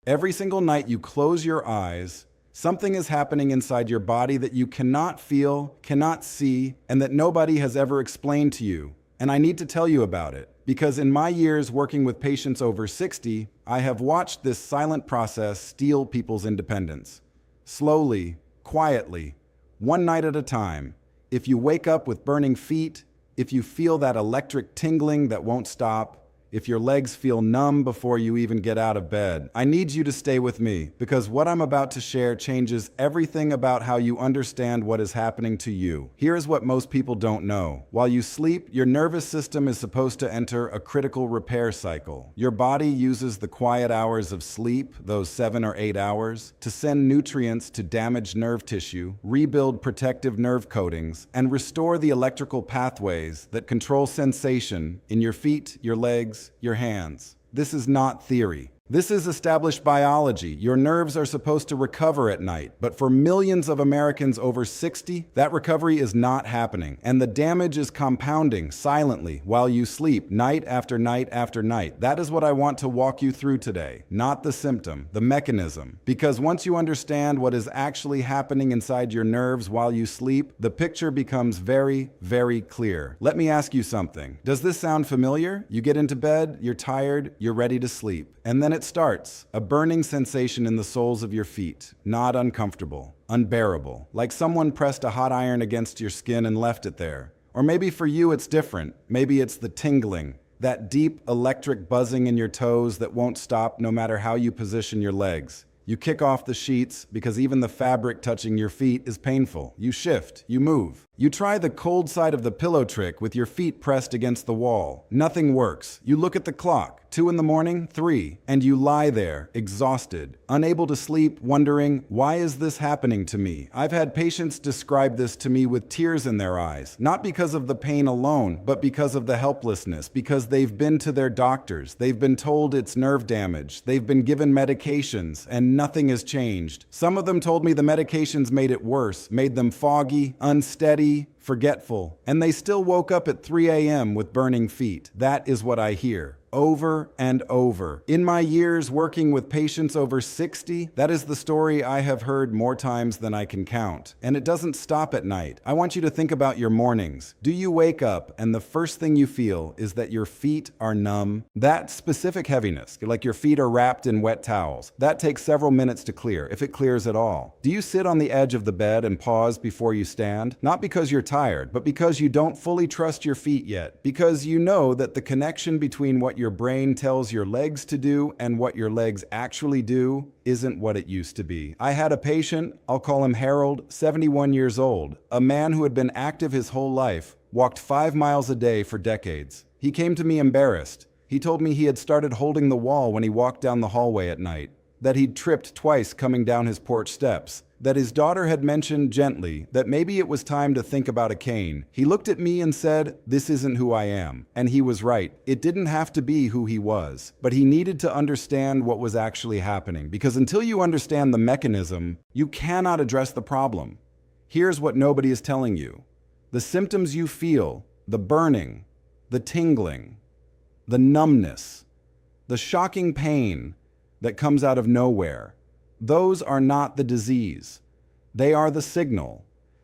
Every single night you close your eyes, something is happening inside your body that you cannot feel, cannot see, and that nobody has ever explained to you. And I need to tell you about it, because in my years working with patients over 60, I have watched this silent process steal people's independence. Slowly, quietly, one night at a time. If you wake up with burning feet, if you feel that electric tingling that won't stop, if your legs feel numb before you even get out of bed, I need you to stay with me, because what I'm about to share changes everything about how you understand what is happening to you. Here's what most people don't know. While you sleep, your nervous system is supposed to enter a critical repair cycle. Your body uses the quiet hours of sleep, those 7 or 8 hours, to send nutrients to damaged nerve tissue, rebuild protective nerve coatings, and restore the electrical pathways that control sensation in your feet, your legs, your hands. This is not theory. This is established biology. Your nerves are supposed to recover at night, but for millions of Americans over 60, that recovery is not happening, and the damage is compounding silently while you sleep night after night after night. That is what I want to walk you through today, not the symptom, the mechanism. Because once you understand what is actually happening inside your nerves while you sleep, the picture becomes very, very clear. Let me ask you something. Does this sound familiar? You get into bed, you're tired, you're ready to sleep, and then it starts, a burning sensation in the soles of your feet, not uncomfortable, unbearable, like someone pressed a hot iron against your skin and left it there. Or maybe for you it's different. Maybe it's the tingling, that deep electric buzzing in your toes that won't stop no matter how you position your legs. You kick off the sheets because even the fabric touching your feet is painful. You shift, you move. You try the cold side of the pillow trick with your feet pressed against the wall. Nothing works. You look at the clock, 2 in the morning, 3, and you lie there, exhausted, unable to sleep, wondering, why is this happening to me? I've had patients describe this to me with tears in their eyes, not because of the pain alone, but because of the helplessness, because they've been to their doctors, they've been told it's nerve damage, they've been given medications, and nothing has changed. Some of them told me the medications made it worse, made them foggy, unsteady, forgetful, and they still woke up at 3 a.m. with burning feet. That is what I hear. Over and over. In my years working with patients over 60, that is the story I have heard more times than I can count. And it doesn't stop at night. I want you to think about your mornings. Do you wake up and the first thing you feel is that your feet are numb? That specific heaviness, like your feet are wrapped in wet towels, that takes several minutes to clear, if it clears at all. Do you sit on the edge of the bed and pause before you stand? Not because you're tired, but because you don't fully trust your feet yet. Because you know that the connection between what your brain tells your legs to do and what your legs actually do isn't what it used to be. I had a patient, I'll call him Harold, 71 years old, a man who had been active his whole life, walked 5 miles a day for decades. He came to me embarrassed. He told me he had started holding the wall when he walked down the hallway at night, that he'd tripped twice coming down his porch steps, that his daughter had mentioned gently that maybe it was time to think about a cane. He looked at me and said, "This isn't who I am." And he was right. It didn't have to be who he was, but he needed to understand what was actually happening, because until you understand the mechanism, you cannot address the problem. Here's what nobody is telling you. The symptoms you feel, the burning, the tingling, the numbness, the shocking pain that comes out of nowhere, those are not the disease. They are the signal.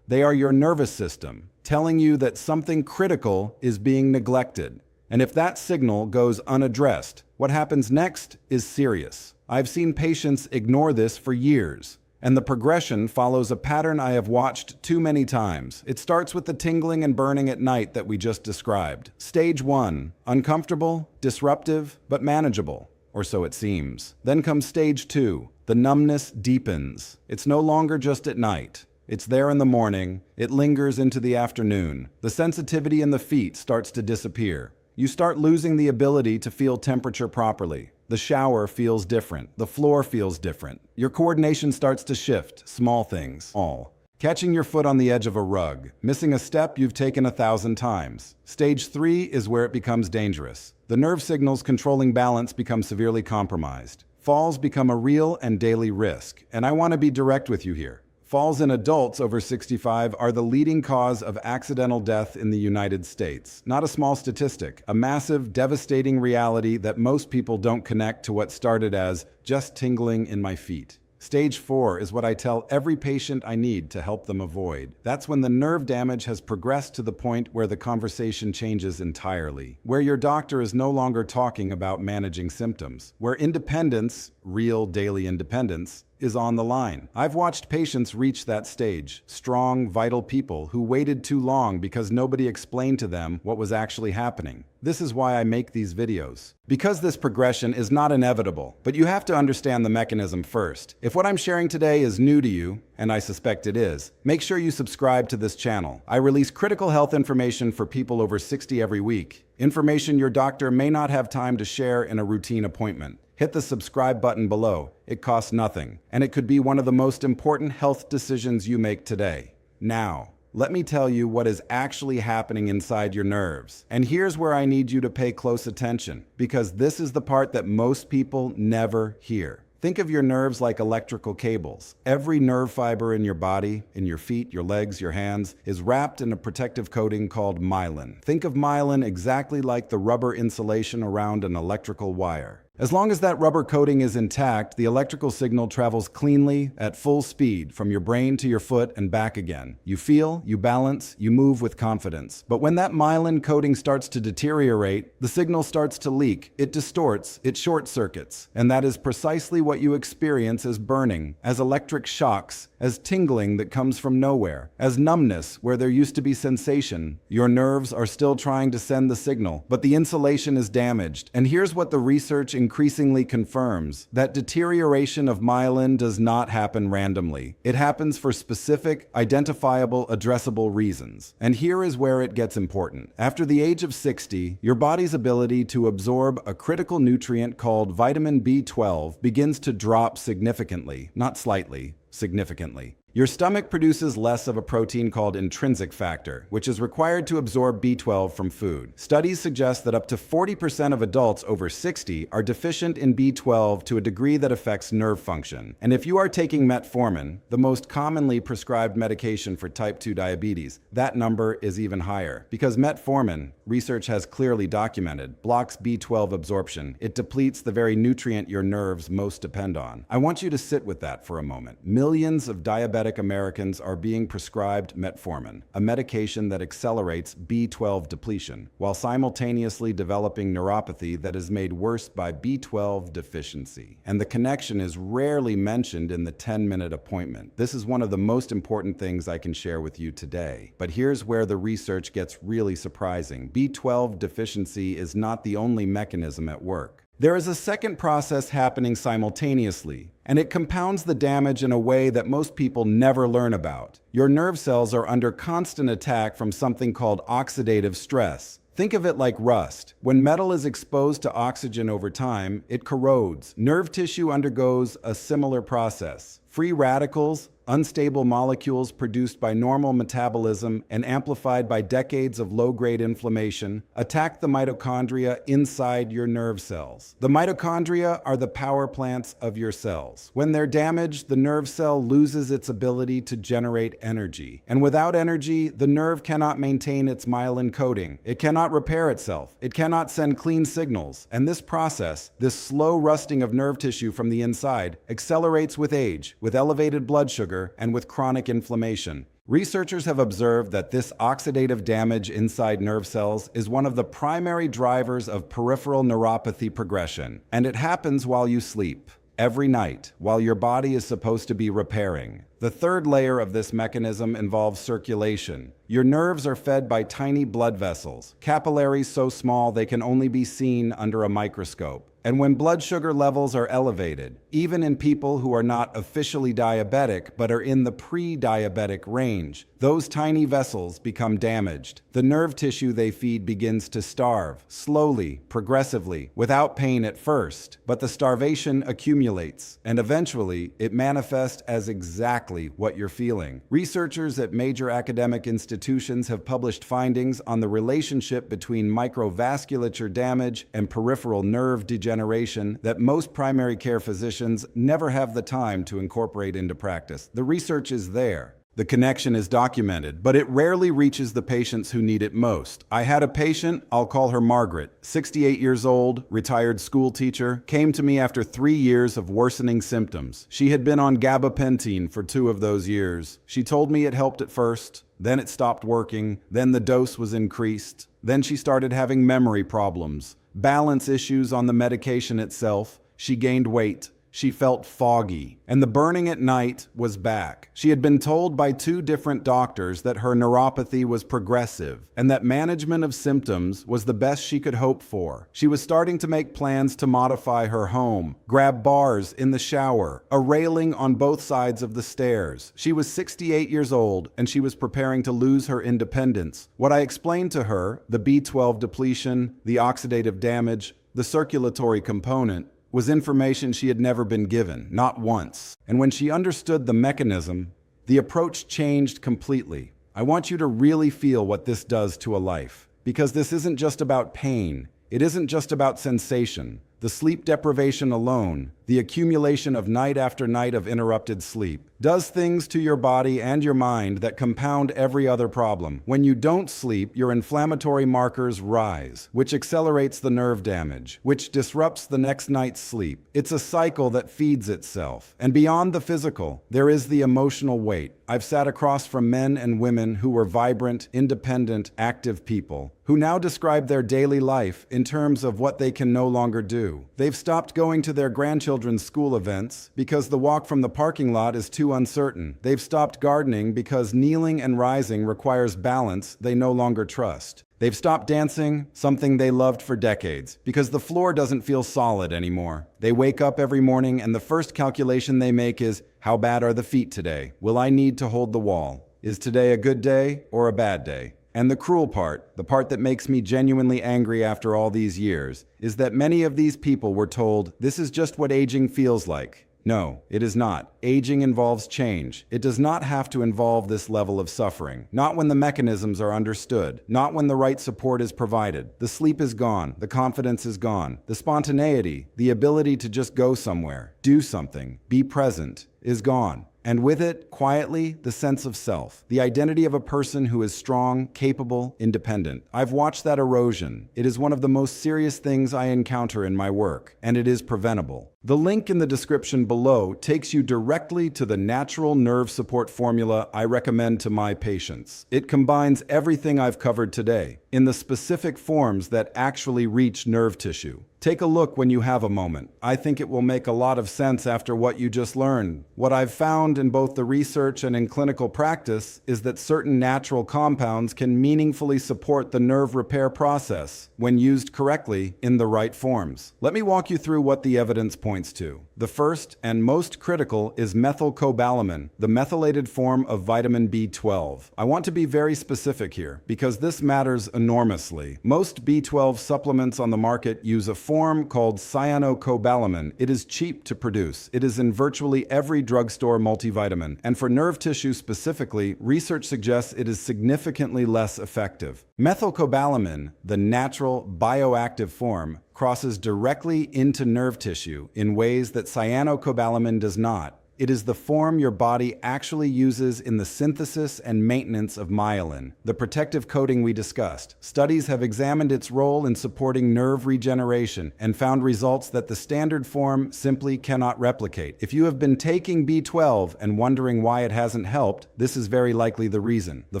They are your nervous system telling you that something critical is being neglected. And if that signal goes unaddressed, what happens next is serious. I've seen patients ignore this for years, and the progression follows a pattern I have watched too many times. It starts with the tingling and burning at night that we just described. Stage 1, uncomfortable, disruptive, but manageable, or so it seems. Then comes stage 2. The numbness deepens. It's no longer just at night. It's there in the morning. It lingers into the afternoon. The sensitivity in the feet starts to disappear. You start losing the ability to feel temperature properly. The shower feels different. The floor feels different. Your coordination starts to shift. Small things, all. Catching your foot on the edge of a rug. Missing a step you've taken 1,000 times. Stage 3 is where it becomes dangerous. The nerve signals controlling balance become severely compromised. Falls become a real and daily risk. And I want to be direct with you here. Falls in adults over 65 are the leading cause of accidental death in the United States. Not a small statistic, a massive, devastating reality that most people don't connect to what started as just tingling in my feet. Stage 4 is what I tell every patient I need to help them avoid. That's when the nerve damage has progressed to the point where the conversation changes entirely, where your doctor is no longer talking about managing symptoms, where independence, real daily independence, is on the line. I've watched patients reach that stage, strong, vital people who waited too long because nobody explained to them what was actually happening. This is why I make these videos. Because this progression is not inevitable, but you have to understand the mechanism first. If what I'm sharing today is new to you, and I suspect it is, make sure you subscribe to this channel. I release critical health information for people over 60 every week. Information your doctor may not have time to share in a routine appointment. Hit the subscribe button below. It costs nothing, and it could be one of the most important health decisions you make today. Now, let me tell you what is actually happening inside your nerves. And here's where I need you to pay close attention, because this is the part that most people never hear. Think of your nerves like electrical cables. Every nerve fiber in your body, in your feet, your legs, your hands, is wrapped in a protective coating called myelin. Think of myelin exactly like the rubber insulation around an electrical wire. As long as that rubber coating is intact, the electrical signal travels cleanly at full speed from your brain to your foot and back again. You feel, you balance, you move with confidence. But when that myelin coating starts to deteriorate, the signal starts to leak. It distorts, it short circuits. And that is precisely what you experience as burning, as electric shocks, as tingling that comes from nowhere, as numbness where there used to be sensation. Your nerves are still trying to send the signal, but the insulation is damaged. And here's what the research increasingly confirms: that deterioration of myelin does not happen randomly. It happens for specific, identifiable, addressable reasons. And here is where it gets important. After the age of 60, your body's ability to absorb a critical nutrient called vitamin B12 begins to drop significantly, not slightly, significantly. Your stomach produces less of a protein called intrinsic factor, which is required to absorb B12 from food. Studies suggest that up to 40% of adults over 60 are deficient in B12 to a degree that affects nerve function. And if you are taking metformin, the most commonly prescribed medication for type 2 diabetes, that number is even higher. Because metformin, research has clearly documented, blocks B12 absorption. It depletes the very nutrient your nerves most depend on. I want you to sit with that for a moment. Millions of diabetic Americans are being prescribed metformin, a medication that accelerates B12 depletion, while simultaneously developing neuropathy that is made worse by B12 deficiency. And the connection is rarely mentioned in the 10-minute appointment. This is one of the most important things I can share with you today. But here's where the research gets really surprising. B12 deficiency is not the only mechanism at work. There is a second process happening simultaneously, and it compounds the damage in a way that most people never learn about. Your nerve cells are under constant attack from something called oxidative stress. Think of it like rust. When metal is exposed to oxygen over time, it corrodes. Nerve tissue undergoes a similar process. Free radicals, unstable molecules produced by normal metabolism and amplified by decades of low-grade inflammation, attack the mitochondria inside your nerve cells. The mitochondria are the power plants of your cells. When they're damaged, the nerve cell loses its ability to generate energy. And without energy, the nerve cannot maintain its myelin coating. It cannot repair itself. It cannot send clean signals. And this process, this slow rusting of nerve tissue from the inside, accelerates with age, with elevated blood sugar, and with chronic inflammation. Researchers have observed that this oxidative damage inside nerve cells is one of the primary drivers of peripheral neuropathy progression, and it happens while you sleep, every night, while your body is supposed to be repairing. The third layer of this mechanism involves circulation. Your nerves are fed by tiny blood vessels, capillaries so small they can only be seen under a microscope. And when blood sugar levels are elevated, even in people who are not officially diabetic but are in the pre-diabetic range, those tiny vessels become damaged. The nerve tissue they feed begins to starve, slowly, progressively, without pain at first. But the starvation accumulates, and eventually it manifests as exactly what you're feeling. Researchers at major academic institutions have published findings on the relationship between microvasculature damage and peripheral nerve degeneration. regeneration that most primary care physicians never have the time to incorporate into practice. The research is there. The connection is documented, but it rarely reaches the patients who need it most. I had a patient, I'll call her Margaret, 68 years old, retired school teacher, came to me after 3 years of worsening symptoms. She had been on gabapentin for 2 of those years. She told me it helped at first, then it stopped working, then the dose was increased. Then she started having memory problems, balance issues on the medication itself. She gained weight. She felt foggy, and the burning at night was back. She had been told by 2 different doctors that her neuropathy was progressive and that management of symptoms was the best she could hope for. She was starting to make plans to modify her home, grab bars in the shower, a railing on both sides of the stairs. She was 68 years old, and she was preparing to lose her independence. What I explained to her, the B12 depletion, the oxidative damage, the circulatory component, was information she had never been given, not once. And when she understood the mechanism, the approach changed completely. I want you to really feel what this does to a life, because this isn't just about pain. It isn't just about sensation. The sleep deprivation alone, the accumulation of night after night of interrupted sleep, does things to your body and your mind that compound every other problem. When you don't sleep, your inflammatory markers rise, which accelerates the nerve damage, which disrupts the next night's sleep. It's a cycle that feeds itself. And beyond the physical, there is the emotional weight. I've sat across from men and women who were vibrant, independent, active people, who now describe their daily life in terms of what they can no longer do. They've stopped going to their grandchildren's school events because the walk from the parking lot is too uncertain. They've stopped gardening because kneeling and rising requires balance they no longer trust. They've stopped dancing, something they loved for decades, because the floor doesn't feel solid anymore. They wake up every morning and the first calculation they make is, how bad are the feet today? Will I need to hold the wall? Is today a good day or a bad day? And the cruel part, the part that makes me genuinely angry after all these years, is that many of these people were told, this is just what aging feels like. No, it is not. Aging involves change. It does not have to involve this level of suffering. Not when the mechanisms are understood. Not when the right support is provided. The sleep is gone. The confidence is gone. The spontaneity, the ability to just go somewhere, do something, be present, is gone. And with it, quietly, the sense of self, the identity of a person who is strong, capable, independent. I've watched that erosion. It is one of the most serious things I encounter in my work, and it is preventable. The link in the description below takes you directly to the natural nerve support formula I recommend to my patients. It combines everything I've covered today in the specific forms that actually reach nerve tissue. Take a look when you have a moment. I think it will make a lot of sense after what you just learned. What I've found in both the research and in clinical practice is that certain natural compounds can meaningfully support the nerve repair process when used correctly in the right forms. Let me walk you through what the evidence points to. The first and most critical is methylcobalamin, the methylated form of vitamin B12. I want to be very specific here because this matters enormously. Most B12 supplements on the market use a form called cyanocobalamin. It is cheap to produce. It is in virtually every drugstore multivitamin. And for nerve tissue specifically, research suggests it is significantly less effective. Methylcobalamin, the natural bioactive form, crosses directly into nerve tissue in ways that cyanocobalamin does not. It is the form your body actually uses in the synthesis and maintenance of myelin, the protective coating we discussed. Studies have examined its role in supporting nerve regeneration and found results that the standard form simply cannot replicate. If you have been taking B12 and wondering why it hasn't helped, this is very likely the reason. The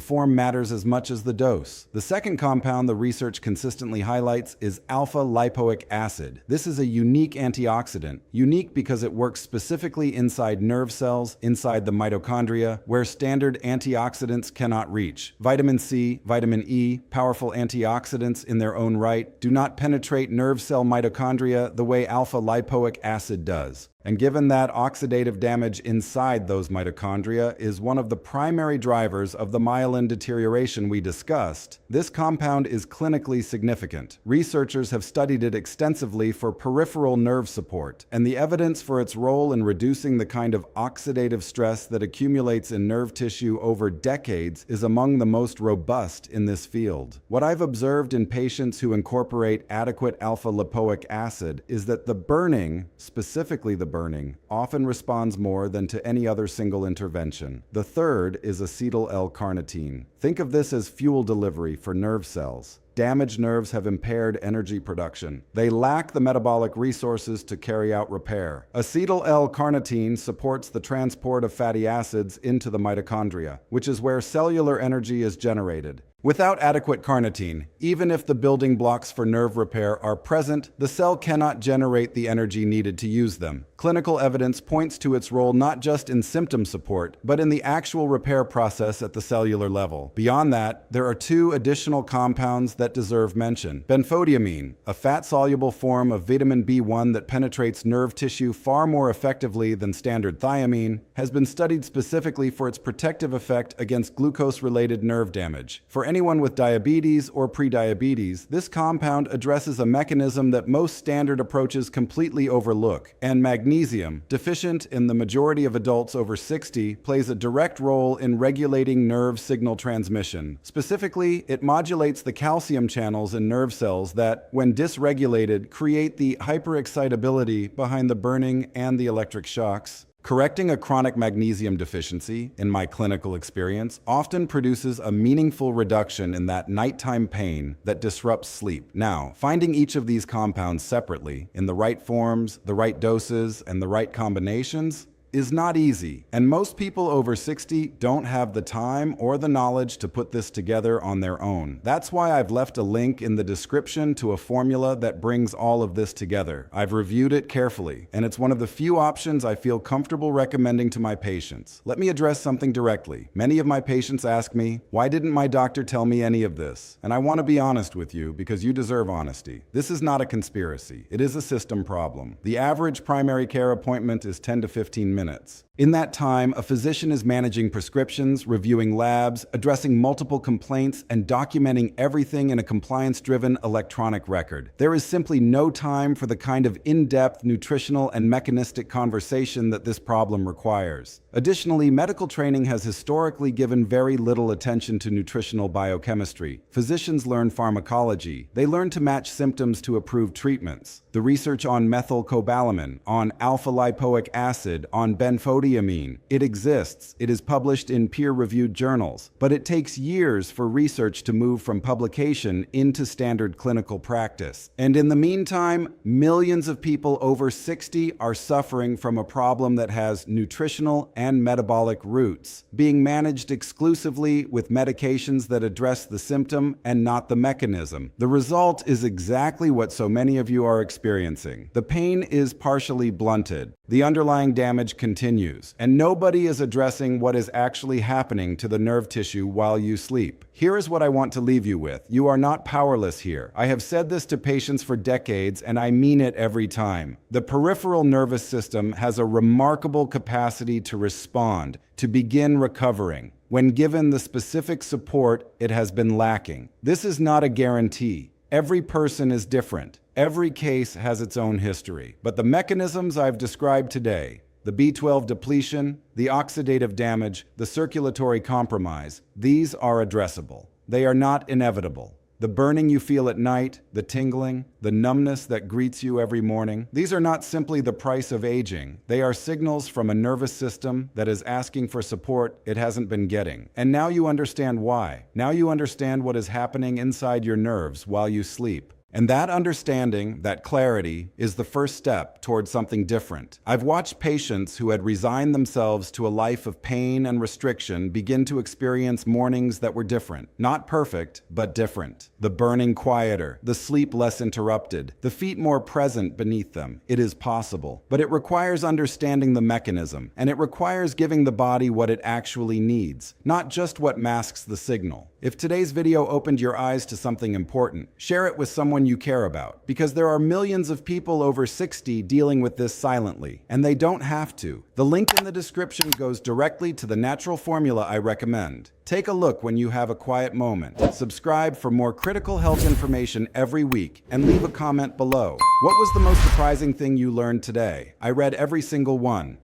form matters as much as the dose. The second compound the research consistently highlights is alpha-lipoic acid. This is a unique antioxidant, unique because it works specifically inside nerve cells, inside the mitochondria, where standard antioxidants cannot reach. Vitamin C, vitamin E, powerful antioxidants in their own right, do not penetrate nerve cell mitochondria the way alpha-lipoic acid does. And given that oxidative damage inside those mitochondria is one of the primary drivers of the myelin deterioration we discussed, this compound is clinically significant. Researchers have studied it extensively for peripheral nerve support, and the evidence for its role in reducing the kind of oxidative stress that accumulates in nerve tissue over decades is among the most robust in this field. What I've observed in patients who incorporate adequate alpha-lipoic acid is that the burning, specifically the burning, often responds more than to any other single intervention. The third is acetyl L-carnitine. Think of this as fuel delivery for nerve cells. Damaged nerves have impaired energy production. They lack the metabolic resources to carry out repair. Acetyl L-carnitine supports the transport of fatty acids into the mitochondria, which is where cellular energy is generated. Without adequate carnitine, even if the building blocks for nerve repair are present, the cell cannot generate the energy needed to use them. Clinical evidence points to its role not just in symptom support, but in the actual repair process at the cellular level. Beyond that, there are two additional compounds that deserve mention. Benfotiamine, a fat-soluble form of vitamin B1 that penetrates nerve tissue far more effectively than standard thiamine, has been studied specifically for its protective effect against glucose-related nerve damage. For anyone with diabetes or prediabetes, this compound addresses a mechanism that most standard approaches completely overlook, and magnesium, deficient in the majority of adults over 60, plays a direct role in regulating nerve signal transmission. Specifically, it modulates the calcium channels in nerve cells that, when dysregulated, create the hyperexcitability behind the burning and the electric shocks. Correcting a chronic magnesium deficiency, in my clinical experience, often produces a meaningful reduction in that nighttime pain that disrupts sleep. Now, finding each of these compounds separately, in the right forms, the right doses, and the right combinations, is not easy, and most people over 60 don't have the time or the knowledge to put this together on their own. That's why I've left a link in the description to a formula that brings all of this together. I've reviewed it carefully, and it's one of the few options I feel comfortable recommending to my patients. Let me address something directly. Many of my patients ask me, why didn't my doctor tell me any of this? And I want to be honest with you because you deserve honesty. This is not a conspiracy. It is a system problem. The average primary care appointment is 10 to 15 minutes. In that time, a physician is managing prescriptions, reviewing labs, addressing multiple complaints, and documenting everything in a compliance-driven electronic record. There is simply no time for the kind of in-depth nutritional and mechanistic conversation that this problem requires. Additionally, medical training has historically given very little attention to nutritional biochemistry. Physicians learn pharmacology. They learn to match symptoms to approved treatments. The research on methylcobalamin, on alpha-lipoic acid, on benfotiamine, it exists. It is published in peer-reviewed journals, but it takes years for research to move from publication into standard clinical practice. And in the meantime, millions of people over 60 are suffering from a problem that has nutritional and metabolic roots, being managed exclusively with medications that address the symptom and not the mechanism. The result is exactly what so many of you are experiencing. The pain is partially blunted. The underlying damage continues, and nobody is addressing what is actually happening to the nerve tissue while you sleep. Here is what I want to leave you with. You are not powerless here. I have said this to patients for decades, and I mean it every time. The peripheral nervous system has a remarkable capacity to respond, to begin recovering, when given the specific support it has been lacking. This is not a guarantee. Every person is different. Every case has its own history. But the mechanisms I've described today, the B12 depletion, the oxidative damage, the circulatory compromise, these are addressable. They are not inevitable. The burning you feel at night, the tingling, the numbness that greets you every morning, these are not simply the price of aging. They are signals from a nervous system that is asking for support it hasn't been getting. And now you understand why. Now you understand what is happening inside your nerves while you sleep. And that understanding, that clarity, is the first step towards something different. I've watched patients who had resigned themselves to a life of pain and restriction begin to experience mornings that were different. Not perfect, but different. The burning quieter, the sleep less interrupted, the feet more present beneath them. It is possible, but it requires understanding the mechanism, and it requires giving the body what it actually needs, not just what masks the signal. If today's video opened your eyes to something important, share it with someone someone you care about, because there are millions of people over 60 dealing with this silently, and they don't have to. The link in the description goes directly to the natural formula I recommend. Take a look when you have a quiet moment. Subscribe for more critical health information every week, and leave a comment below. What was the most surprising thing you learned today? I read every single one.